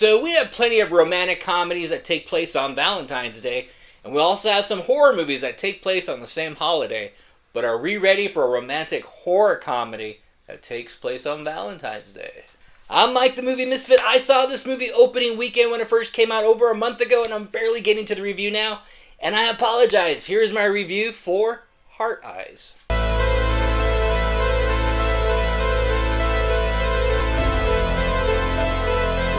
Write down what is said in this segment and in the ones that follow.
So we have plenty of romantic comedies that take place on Valentine's Day, and we also have some horror movies that take place on the same holiday. But are we ready for a romantic horror comedy that takes place on Valentine's Day? I'm Mike the Movie Misfit. I saw this movie opening weekend when it first came out over a month ago, and I'm barely getting to the review now. And I apologize. Here's my review for Heart Eyes.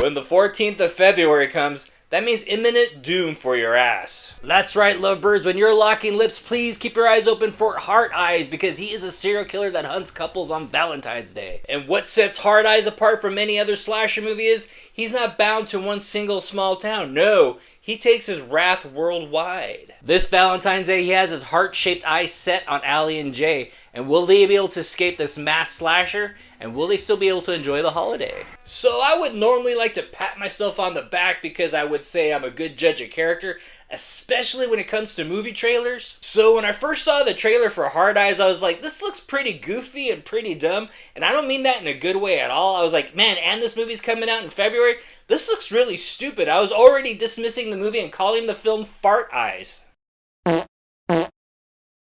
When the 14th of February comes, that means imminent doom for your ass. That's right, lovebirds. When you're locking lips, please keep your eyes open for Heart Eyes, because he is a serial killer that hunts couples on Valentine's Day. And what sets Heart Eyes apart from any other slasher movie is he's not bound to one single small town. No, he takes his wrath worldwide. This Valentine's Day, he has his heart-shaped eyes set on Allie and Jay. And will they be able to escape this mass slasher? And will they still be able to enjoy the holiday? So I would normally like to pat myself on the back because I would say I'm a good judge of character, especially when it comes to movie trailers. So when I first saw the trailer for Heart Eyes, I was like, this looks pretty goofy and pretty dumb. And I don't mean that in a good way at all. I was like, man, and this movie's coming out in February? This looks really stupid. I was already dismissing the movie and calling the film Fart Eyes.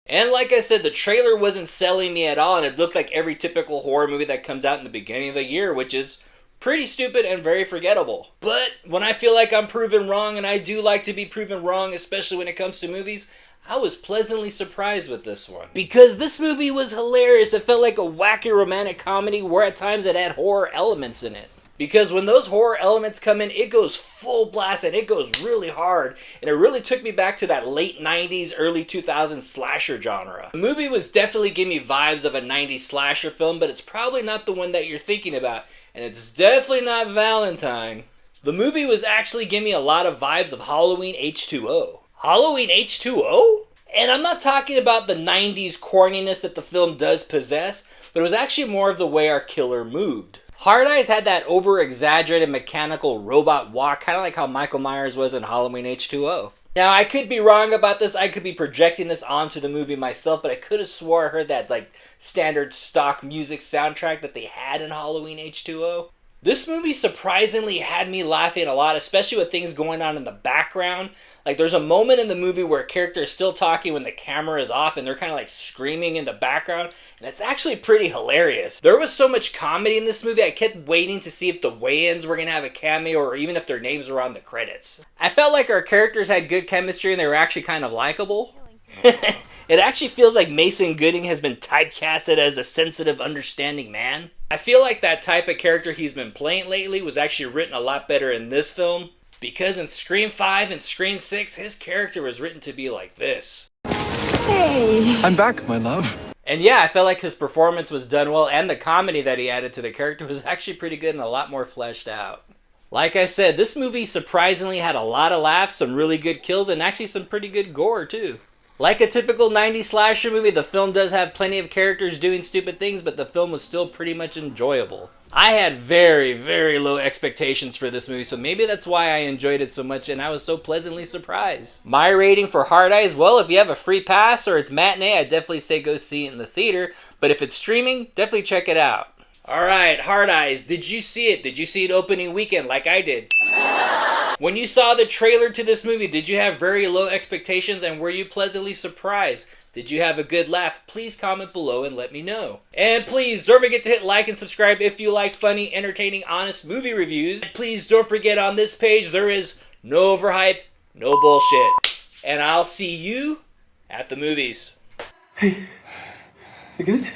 And like I said, the trailer wasn't selling me at all, and it looked like every typical horror movie that comes out in the beginning of the year, which is pretty stupid and very forgettable. But when I feel like I'm proven wrong, and I do like to be proven wrong, especially when it comes to movies, I was pleasantly surprised with this one. Because this movie was hilarious. It felt like a wacky romantic comedy where at times it had horror elements in it. Because when those horror elements come in, it goes full blast and it goes really hard. And it really took me back to that late 90s, early 2000s slasher genre. The movie was definitely giving me vibes of a 90s slasher film, but it's probably not the one that you're thinking about. And it's definitely not Valentine. The movie was actually giving me a lot of vibes of Halloween H2O. Halloween H2O? And I'm not talking about the 90s corniness that the film does possess, but it was actually more of the way our killer moved. Heart Eyes had that over-exaggerated mechanical robot walk, kind of like how Michael Myers was in Halloween H2O. Now, I could be wrong about this. I could be projecting this onto the movie myself, but I could have swore I heard that standard stock music soundtrack that they had in Halloween H2O. This movie surprisingly had me laughing a lot, especially with things going on in the background. Like, there's a moment in the movie where a character is still talking when the camera is off, and they're kind of screaming in the background, and it's actually pretty hilarious. There was so much comedy in this movie, I kept waiting to see if the Wayans were going to have a cameo, or even if their names were on the credits. I felt like our characters had good chemistry, and they were actually kind of likable. It actually feels like Mason Gooding has been typecasted as a sensitive, understanding man. I feel like that type of character he's been playing lately was actually written a lot better in this film, because in Scream 5 and Scream 6, his character was written to be like this. Hey! I'm back, my love. And yeah, I felt like his performance was done well, and the comedy that he added to the character was actually pretty good and a lot more fleshed out. Like I said, this movie surprisingly had a lot of laughs, some really good kills, and actually some pretty good gore too. Like a typical 90s slasher movie, the film does have plenty of characters doing stupid things, but the film was still pretty much enjoyable. I had very, very low expectations for this movie, so maybe that's why I enjoyed it so much and I was so pleasantly surprised. My rating for Heart Eyes, well, if you have a free pass or it's matinee, I definitely say go see it in the theater, but if it's streaming, definitely check it out. Alright, Heart Eyes, did you see it? Did you see it opening weekend like I did? When you saw the trailer to this movie, did you have very low expectations and were you pleasantly surprised? Did you have a good laugh? Please comment below and let me know. And please don't forget to hit like and subscribe if you like funny, entertaining, honest movie reviews. And please don't forget on this page there is no overhype, no bullshit. And I'll see you at the movies. Hey, you good?